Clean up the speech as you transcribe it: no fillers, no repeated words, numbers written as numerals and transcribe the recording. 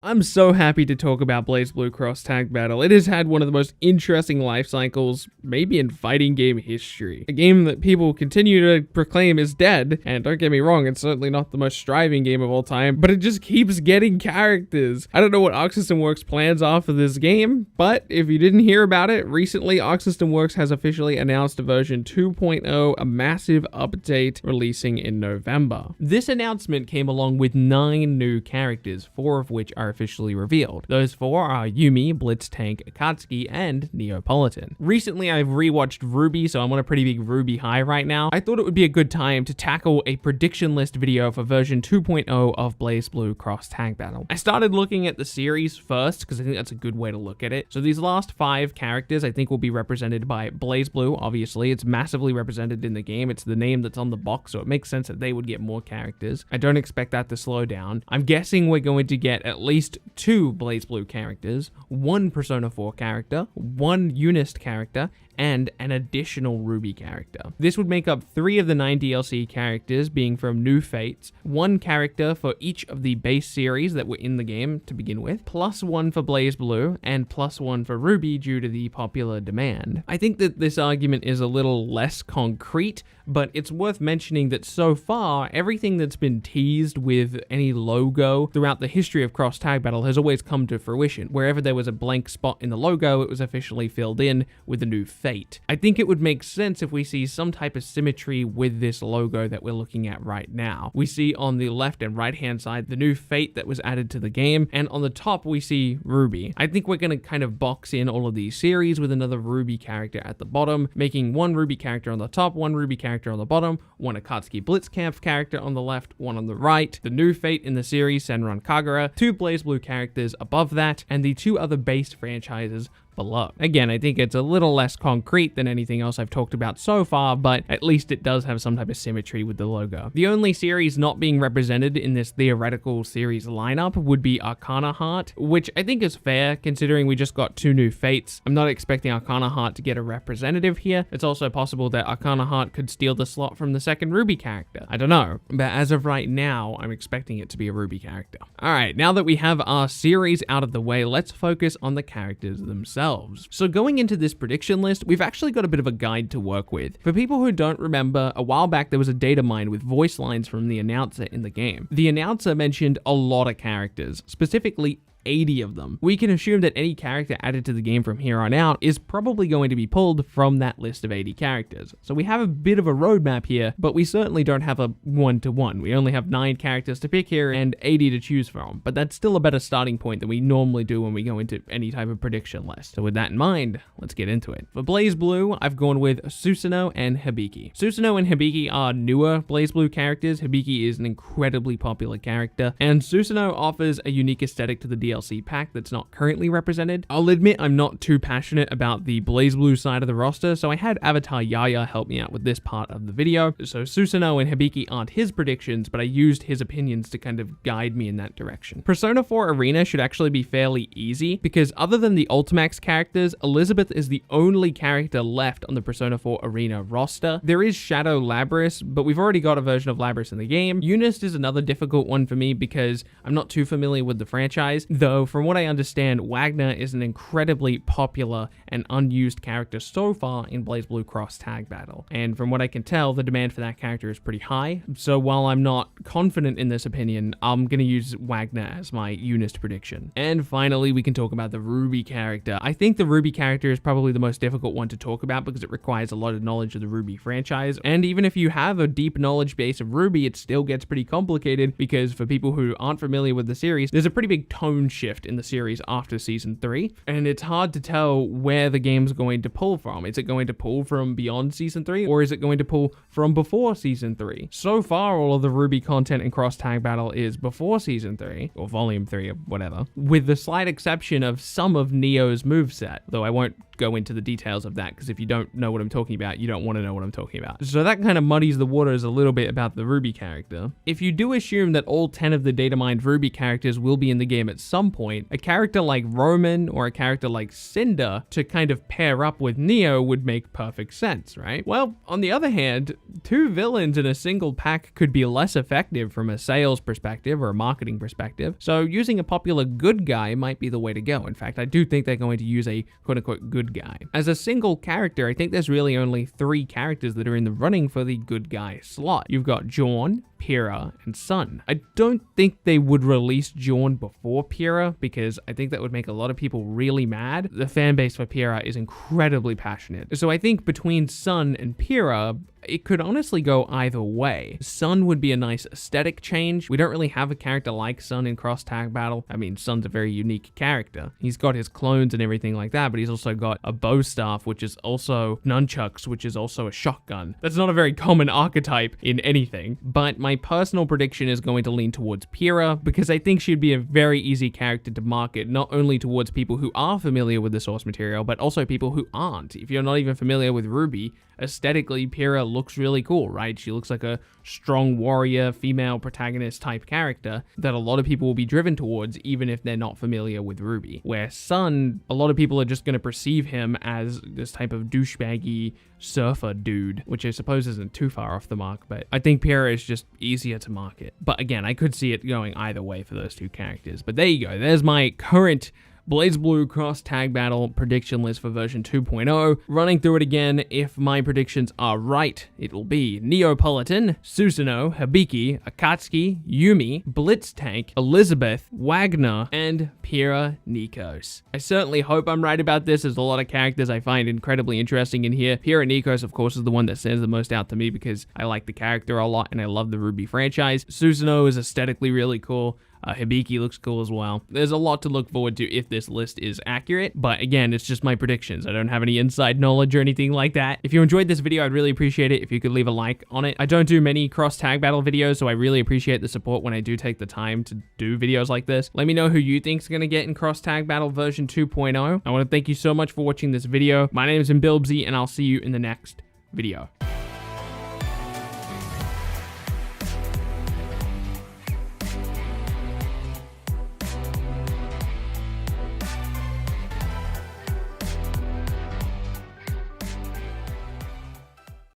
I'm so happy to talk about BlazBlue Cross Tag Battle. It has had one of the most interesting life cycles, maybe in fighting game history. A game that people continue to proclaim is dead, and don't get me wrong, it's certainly not the most striving game of all time, but it just keeps getting characters. I don't know what Arc System Works' plans are for this game, but if you didn't hear about it, recently Arc System Works has officially announced a version 2.0, a massive update releasing in November. This announcement came along with 9 new characters, 4 of which are officially revealed. Those 4 are Yumi, Blitztank Akatsuki, and Politon. Recently, I've rewatched RWBY, so I'm on a pretty big RWBY high right now. I thought it would be a good time to tackle a prediction list video for version 2.0 of BlazBlue Cross Tag Battle. I started looking at the series first, because I think that's a good way to look at it. So these last 5 characters, I think, will be represented by BlazBlue, obviously. It's massively represented in the game. It's the name that's on the box, so it makes sense that they would get more characters. I don't expect that to slow down. I'm guessing we're going to get at least 2 BlazBlue characters, 1 Persona 4 character, 1 Unist character, and an additional RWBY character. This would make up 3 of the 9 DLC characters being from New Fates, 1 character for each of the base series that were in the game to begin with, plus 1 for BlazBlue, and plus 1 for RWBY due to the popular demand. I think that this argument is a little less concrete, but it's worth mentioning that so far, everything that's been teased with any logo throughout the history of Cross Tag Battle has always come to fruition. Wherever there was a blank spot in the logo, it was officially filled in with a new fate. I think it would make sense if we see some type of symmetry with this logo that we're looking at right now. We see on the left and right hand side the new fate that was added to the game, and on the top we see RWBY. I think we're going to kind of box in all of these series with another RWBY character at the bottom, making 1 RWBY character on the top, 1 RWBY character on the bottom, 1 Akatsuki Blitzkampf character on the left, 1 on the right, the new fate in the series, Senran Kagura, 2 BlazBlue characters above that, and the 2 other base franchises below. Again, I think it's a little less concrete than anything else I've talked about so far, but at least it does have some type of symmetry with the logo. The only series not being represented in this theoretical series lineup would be Arcana Heart, which I think is fair considering we just got 2 new fates. I'm not expecting Arcana Heart to get a representative here. It's also possible that Arcana Heart could steal the slot from the second RWBY character. I don't know, but as of right now, I'm expecting it to be a RWBY character. Alright, now that we have our series out of the way, let's focus on the characters themselves. So going into this prediction list, we've actually got a bit of a guide to work with. For people who don't remember, a while back there was a data mine with voice lines from the announcer in the game. The announcer mentioned a lot of characters, specifically 80 of them. We can assume that any character added to the game from here on out is probably going to be pulled from that list of 80 characters. So we have a bit of a roadmap here, but we certainly don't have a 1-to-1. We only have 9 characters to pick here and 80 to choose from, but that's still a better starting point than we normally do when we go into any type of prediction list. So with that in mind, let's get into it. For BlazBlue, I've gone with Susanoo and Hibiki. Susanoo and Hibiki are newer BlazBlue characters. Hibiki is an incredibly popular character, and Susanoo offers a unique aesthetic to the DLC pack that's not currently represented. I'll admit I'm not too passionate about the BlazBlue side of the roster, so I had Avatar Yaya help me out with this part of the video. So Susanoo and Hibiki aren't his predictions, but I used his opinions to kind of guide me in that direction. Persona 4 Arena should actually be fairly easy, because other than the Ultimax characters, Elizabeth is the only character left on the Persona 4 Arena roster. There is Shadow Labris, but we've already got a version of Labris in the game. Unist is another difficult one for me because I'm not too familiar with the franchise, though from what I understand, Wagner is an incredibly popular and unused character so far in BlazBlue Cross Tag Battle. And from what I can tell, the demand for that character is pretty high. So while I'm not confident in this opinion, I'm going to use Wagner as my Unist prediction. And finally, we can talk about the RWBY character. I think the RWBY character is probably the most difficult one to talk about because it requires a lot of knowledge of the RWBY franchise. And even if you have a deep knowledge base of RWBY, it still gets pretty complicated because for people who aren't familiar with the series, there's a pretty big tone shift in the series after season 3, and it's hard to tell where the game's going to pull from. Is it going to pull from beyond season 3, or is it going to pull from before season 3? So far, all of the RWBY content in Cross Tag Battle is before season 3, or volume 3, or whatever, with the slight exception of some of Neo's moveset, though I won't go into the details of that, because if you don't know what I'm talking about, you don't want to know what I'm talking about. So that kind of muddies the waters a little bit about the RWBY character. If you do assume that all 10 of the data mined RWBY characters will be in the game at some point, a character like Roman or a character like Cinder to kind of pair up with Neo would make perfect sense, right? Well, on the other hand, 2 villains in a single pack could be less effective from a sales perspective or a marketing perspective, so using a popular good guy might be the way to go. In fact, I do think they're going to use a quote-unquote good guy. As a single character, I think there's really only 3 characters that are in the running for the good guy slot. You've got Jawn, Pyrrha, and Sun. I don't think they would release Jawn before Pyrrha, because I think that would make a lot of people really mad. The fan base for Pyrrha is incredibly passionate. So I think between Sun and Pyrrha, it could honestly go either way. Sun would be a nice aesthetic change. We don't really have a character like Sun in Cross Tag Battle. I mean, Sun's a very unique character. He's got his clones and everything like that, but he's also got a bow staff, which is also nunchucks, which is also a shotgun. That's not a very common archetype in anything, but my personal prediction is going to lean towards Pyrrha, because I think she'd be a very easy character to market, not only towards people who are familiar with the source material, but also people who aren't. If you're not even familiar with RWBY, aesthetically, Pyrrha looks really cool, right? She looks like a strong warrior, female protagonist type character that a lot of people will be driven towards, even if they're not familiar with RWBY. Where Sun, a lot of people are just going to perceive him as this type of douchebaggy surfer dude, which I suppose isn't too far off the mark, but I think Pyrrha is just easier to market. But again, I could see it going either way for those 2 characters. But there you go. There's my current BlazBlue Cross Tag Battle prediction list for version 2.0. Running through it again, if my predictions are right, it will be Politon, Susanoo, Hibiki, Akatsuki, Yumi, Blitztank, Elizabeth, Wagner, and Pyrrha Nikos. I certainly hope I'm right about this. There's a lot of characters I find incredibly interesting in here. Pyrrha Nikos, of course, is the one that stands the most out to me because I like the character a lot and I love the RWBY franchise. Susanoo is aesthetically really cool. Hibiki looks cool as well. There's a lot to look forward to if this list is accurate, but again, it's just my predictions. I don't have any inside knowledge or anything like that. If you enjoyed this video, I'd really appreciate it if you could leave a like on it. I don't do many cross tag battle videos, so I really appreciate the support when I do take the time to do videos like this. Let me know who you think's gonna get in cross tag battle version 2.0. I want to thank you so much for watching this video. My name is BBTAG, and I'll see you in the next video.